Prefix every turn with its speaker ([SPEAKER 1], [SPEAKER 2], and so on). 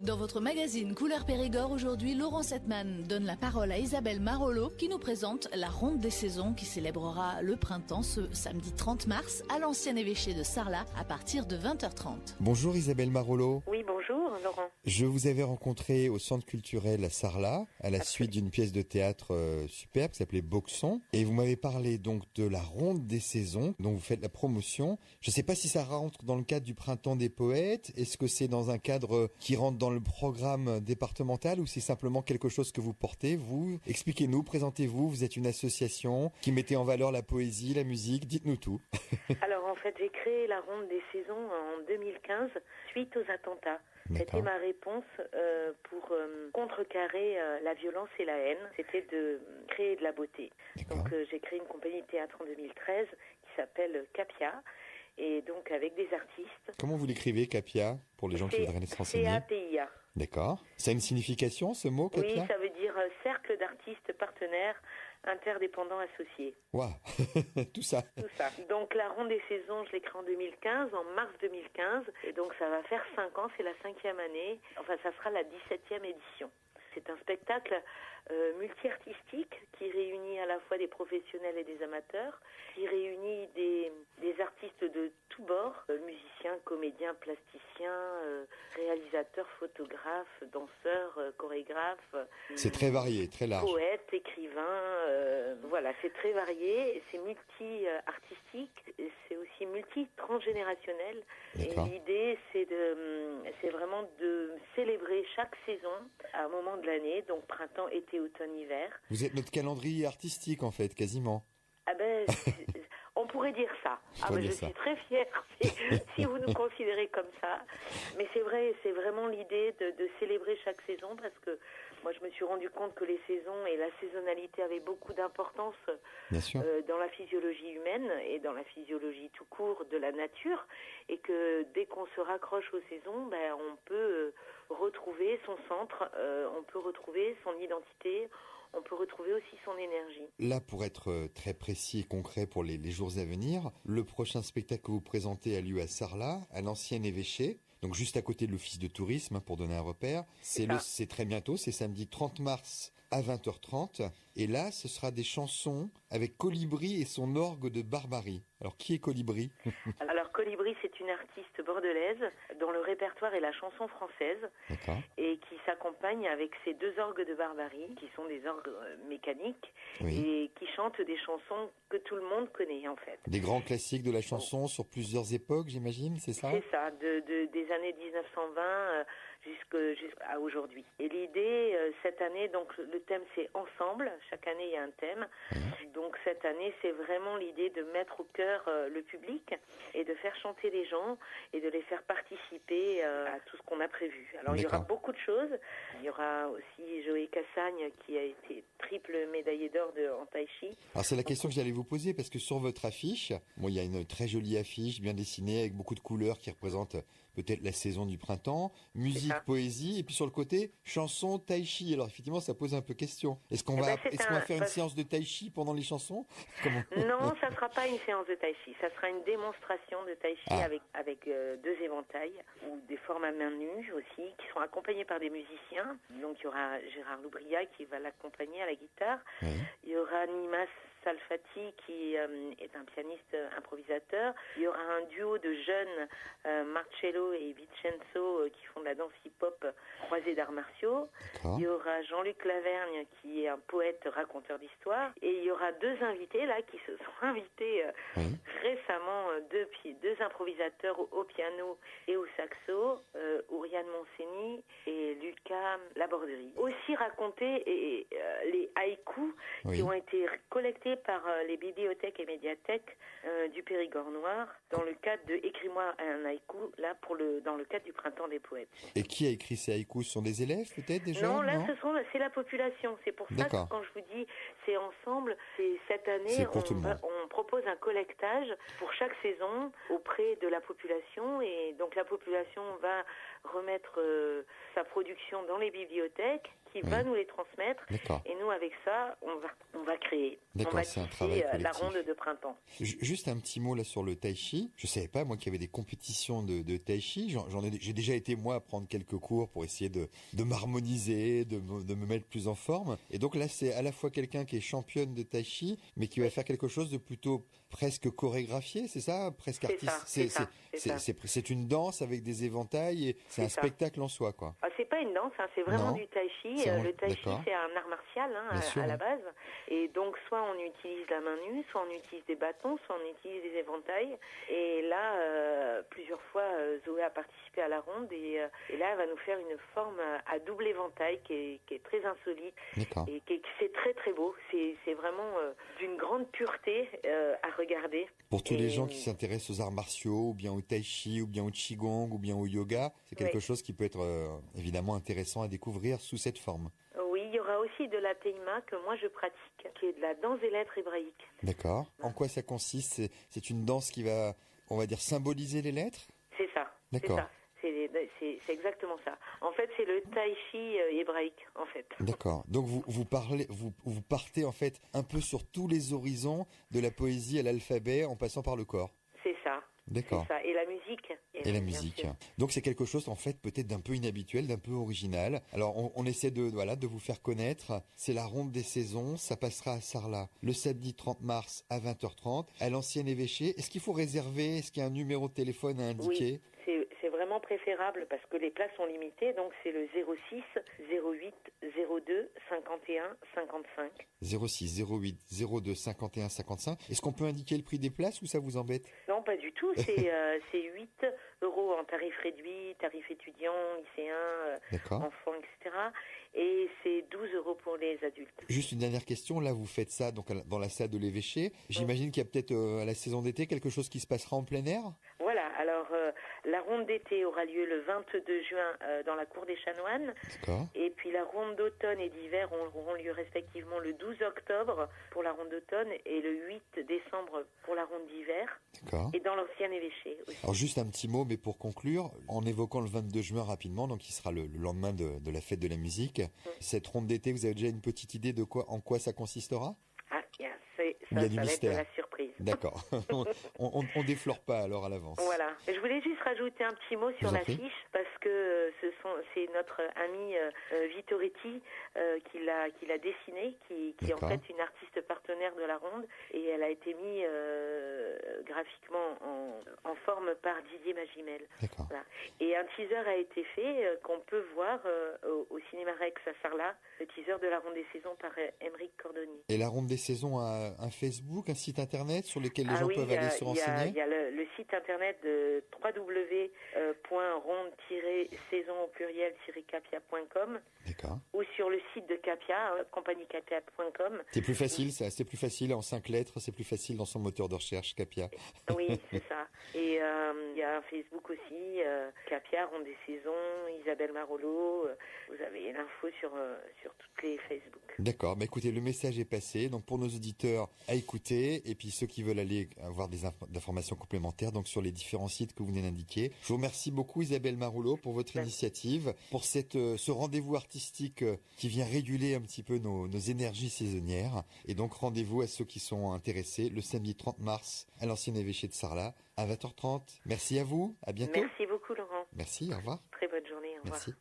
[SPEAKER 1] Dans votre magazine Couleur Périgord, aujourd'hui, Laurent Setman donne la parole à Isabelle Marollo qui nous présente la Ronde des Saisons qui célébrera le printemps ce samedi 30 mars à l'ancien évêché de Sarlat à partir de 20h30.
[SPEAKER 2] Bonjour Isabelle Marollo.
[SPEAKER 3] Oui, bonjour Laurent.
[SPEAKER 2] Je vous avais rencontré au centre culturel à Sarlat à la suite d'une pièce de théâtre superbe qui s'appelait Boxon et vous m'avez parlé donc de la Ronde des Saisons dont vous faites la promotion. Je ne sais pas si ça rentre dans le cadre du printemps des poètes. Est-ce que c'est dans un cadre qui rentre dans le programme départemental ou c'est simplement quelque chose que vous portez, vous? Expliquez-nous, présentez-vous, vous êtes une association qui mettait en valeur la poésie, la musique, dites-nous tout.
[SPEAKER 3] Alors en fait, j'ai créé la Ronde des Saisons en 2015 suite aux attentats. C'était ma réponse pour contrecarrer la violence et la haine. C'était de créer de la beauté. Donc j'ai créé une compagnie de théâtre en 2013 qui s'appelle Capia. Et donc avec des artistes.
[SPEAKER 2] Comment vous l'écrivez, Capia, pour les gens qui voudraient se renseigner?
[SPEAKER 3] C-A-P-I-A.
[SPEAKER 2] D'accord. Ça a une signification, ce mot, Capia?
[SPEAKER 3] Oui, ça veut dire cercle d'artistes partenaires interdépendants associés.
[SPEAKER 2] Waouh. Tout ça.
[SPEAKER 3] Tout ça. Donc la Ronde des Saisons, je l'ai créée en 2015, en mars 2015. Et donc ça va faire 5 ans, c'est la 5e année. Enfin, ça sera la 17e édition. C'est un spectacle multi-artistique qui réunit à la fois des professionnels et des amateurs, qui réunit des artistes de tous bords, musiciens, comédiens, plasticiens, réalisateurs, photographes, danseurs, chorégraphes.
[SPEAKER 2] C'est très varié, très large.
[SPEAKER 3] Poètes, écrivains, voilà, c'est très varié, c'est multi-artistique, c'est aussi multi-transgénérationnel. Et l'idée, c'est vraiment de célébrer chaque saison à un moment de l'année, donc printemps, été, automne, hiver.
[SPEAKER 2] Vous êtes notre calendrier artistique, en fait, quasiment.
[SPEAKER 3] Ah ben, on pourrait dire ça. Je suis très fière si vous nous considérez comme ça. Mais c'est vrai, c'est vraiment l'idée de célébrer chaque saison parce que moi je me suis rendu compte que les saisons et la saisonnalité avaient beaucoup d'importance dans la physiologie humaine et dans la physiologie tout court de la nature et que dès qu'on se raccroche aux saisons, on peut retrouver son centre, on peut retrouver son identité, on peut retrouver aussi son énergie.
[SPEAKER 2] Là, pour être très précis et concret pour les jours à venir, le prochain spectacle que vous présentez a lieu à Sarlat, à l'ancien évêché, donc juste à côté de l'office de tourisme, pour donner un repère. C'est très bientôt, c'est samedi 30 mars à 20h30. Et là, ce sera des chansons avec Colibri et son orgue de Barbarie. Alors, qui est Colibri?
[SPEAKER 3] Alors, Colibri, c'est une artiste bordelaise dont le répertoire est la chanson française et qui s'accompagne avec ses 2 orgues de Barbarie, qui sont des orgues mécaniques et qui chantent des chansons que tout le monde connaît, en fait.
[SPEAKER 2] Des grands classiques de la chanson sur plusieurs époques, j'imagine, c'est ça?
[SPEAKER 3] C'est ça, des années 1920 jusqu'à aujourd'hui. Et l'idée, cette année, donc le thème c'est ensemble, chaque année il y a un thème. Donc cette année, c'est vraiment l'idée de mettre au cœur le public et de faire chanter les gens et de les faire participer à tout ce qu'on a prévu. Alors il y aura beaucoup de choses. Il y aura aussi Joël Cassagne qui a été triple médaillé d'or en tai chi.
[SPEAKER 2] Alors c'est la question que j'allais vous poser parce que sur votre affiche, il y a une très jolie affiche bien dessinée avec beaucoup de couleurs qui représentent peut-être la saison du printemps, musique, poésie, et puis sur le côté, chanson, tai chi. Alors effectivement, ça pose un peu question. Est-ce qu'on va faire une séance de tai chi pendant les chansons?
[SPEAKER 3] Non, ça sera pas une séance de tai chi. Ça sera une démonstration de tai chi avec 2 éventails ou des formes à main nue aussi, qui sont accompagnés par des musiciens. Donc il y aura Gérard Loubria qui va l'accompagner à la guitare. Il y aura Nimas Salfati qui est un pianiste improvisateur. Il y aura un duo de jeunes, Marcello et Vincenzo, qui font de la danse hip-hop croisée d'arts martiaux. Il y aura Jean-Luc Lavergne qui est un poète raconteur d'histoire. Et il y aura 2 invités là qui se sont invités récemment, 2 improvisateurs au piano et au saxo, Ouriane Monseni et Lucas Laborderie. Aussi raconter les haïkus qui ont été collectés par les bibliothèques et médiathèques du Périgord noir dans le cadre de Écris-moi un haïku, là dans le cadre du Printemps des poètes.
[SPEAKER 2] Et qui a écrit ces haïkus? Ce sont des élèves peut-être, des jeunes?
[SPEAKER 3] Non, là c'est la population. C'est pour ça que quand je vous dis c'est ensemble, c'est cette année on propose un collectage pour chaque saison auprès de la population et donc la population va remettre sa production dans les bibliothèques qui va nous les transmettre.
[SPEAKER 2] D'accord.
[SPEAKER 3] Et nous, avec ça, on va créer.
[SPEAKER 2] D'accord,
[SPEAKER 3] on va
[SPEAKER 2] c'est un
[SPEAKER 3] tisser
[SPEAKER 2] travail collectif.
[SPEAKER 3] la ronde de printemps.
[SPEAKER 2] Juste un petit mot là sur le tai chi. Je savais pas moi qu'il y avait des compétitions de tai chi. J'ai déjà été moi à prendre quelques cours pour essayer de m'harmoniser, de me mettre plus en forme. Et donc là, c'est à la fois quelqu'un qui est championne de tai chi, mais qui va faire quelque chose de plutôt presque chorégraphié, c'est ça, presque artiste. C'est une danse avec des éventails et c'est un spectacle en soi, quoi.
[SPEAKER 3] Ah, c'est pas une danse, hein, c'est vraiment du tai chi. Le tai chi, c'est un art martial à la base. Et donc, soit on utilise la main nue, soit on utilise des bâtons, soit on utilise des éventails. Et là, plusieurs fois, Zoé a participé à la ronde et là, elle va nous faire une forme à double éventail qui est très insolite. Et c'est très très beau. C'est vraiment d'une grande pureté à regarder.
[SPEAKER 2] Pour tous les gens qui s'intéressent aux arts martiaux, ou bien au tai chi, ou bien au qigong, ou bien au yoga, c'est quelque chose qui peut être évidemment intéressant à découvrir sous cette forme.
[SPEAKER 3] Oui, il y aura aussi de la teima que moi je pratique, qui est de la danse des lettres hébraïques.
[SPEAKER 2] D'accord. En quoi ça consiste? C'est une danse qui va, on va dire, symboliser les lettres?
[SPEAKER 3] C'est ça.
[SPEAKER 2] D'accord.
[SPEAKER 3] C'est exactement ça. En fait, c'est le tai chi hébraïque, en fait.
[SPEAKER 2] D'accord. Donc vous partez en fait un peu sur tous les horizons de la poésie à l'alphabet en passant par le corps.
[SPEAKER 3] C'est ça.
[SPEAKER 2] D'accord.
[SPEAKER 3] C'est ça. Et la musique.
[SPEAKER 2] Et la musique. Donc c'est quelque chose en fait peut-être d'un peu inhabituel, d'un peu original. Alors on essaie de vous faire connaître. C'est la ronde des saisons. Ça passera à Sarlat le samedi 30 mars à 20h30 à l'ancien évêché. Est-ce qu'il faut réserver? Est-ce qu'il y a un numéro de téléphone à indiquer?
[SPEAKER 3] Oui, c'est vraiment préférable parce que les places sont limitées. Donc c'est le 06 08 02 51 55.
[SPEAKER 2] 06 08 02 51 55. Est-ce qu'on peut indiquer le prix des places ou ça vous embête?
[SPEAKER 3] Non, pas du tout. C'est 8 euros en tarif réduit, tarif étudiant, lycéen, enfants, etc. Et c'est 12 euros pour les adultes.
[SPEAKER 2] Juste une dernière question. Là, vous faites ça donc dans la salle de l'évêché. J'imagine qu'il y a peut-être à la saison d'été quelque chose qui se passera en plein air?
[SPEAKER 3] Voilà. Alors, la ronde d'été aura lieu le 22 juin dans la cour des Chanoines.
[SPEAKER 2] D'accord.
[SPEAKER 3] Et puis la ronde d'automne et d'hiver auront lieu respectivement le 12 octobre pour la ronde d'automne et le 8 décembre pour la ronde d'hiver.
[SPEAKER 2] D'accord.
[SPEAKER 3] Et dans l'ancien évêché aussi.
[SPEAKER 2] Alors juste un petit mot, mais pour conclure, en évoquant le 22 juin rapidement, donc qui sera le lendemain de la fête de la musique, cette ronde d'été, vous avez déjà une petite idée de en quoi ça consistera?
[SPEAKER 3] Ah,
[SPEAKER 2] ça va
[SPEAKER 3] être de la surprise.
[SPEAKER 2] D'accord. on déflore pas alors à l'avance.
[SPEAKER 3] Voilà. Je voulais juste rajouter un petit mot sur l'affiche parce que c'est notre ami Vittoretti qui l'a dessinée, qui est en fait une artiste partenaire de la ronde et elle a été mise graphiquement en forme par Didier Magimel.
[SPEAKER 2] D'accord.
[SPEAKER 3] Voilà. Et un teaser a été fait qu'on peut voir au Cinéma Rex à Sarlat, le teaser de la ronde des saisons par Émeric Cordonnier.
[SPEAKER 2] Et la ronde des saisons a un Facebook, un site internet sur lequel les gens peuvent aller se renseigner?
[SPEAKER 3] Il y a le site internet de www.ronde-saison au pluriel-capia.com.
[SPEAKER 2] D'accord.
[SPEAKER 3] Ou sur le site de Capia, compagniecapia.com.
[SPEAKER 2] C'est plus facile, ça. C'est plus facile en 5 lettres. C'est plus facile dans son moteur de recherche, Capia.
[SPEAKER 3] Oui, c'est ça. Et il y a un Facebook aussi, Capia, Ronde des Saisons, Isabelle Marolo. Vous avez l'info sur toutes les Facebook.
[SPEAKER 2] D'accord. Bah écoutez, le message est passé. Donc pour nos auditeurs, à écouter. Et puis ceux qui veulent aller avoir des informations complémentaires, donc sur les différents sites que vous venez d'indiquer. Je vous remercie beaucoup, Isabelle Marolo, pour votre initiative, pour ce rendez-vous artistique qui vient réguler un petit peu nos énergies saisonnières. Et donc rendez-vous à ceux qui sont intéressés le samedi 30 mars à l'ancien évêché de Sarlat à 20h30. Merci à vous. À bientôt.
[SPEAKER 3] Merci beaucoup, Laurent.
[SPEAKER 2] Merci. Au revoir.
[SPEAKER 3] Très bonne journée. Au revoir.
[SPEAKER 2] Merci.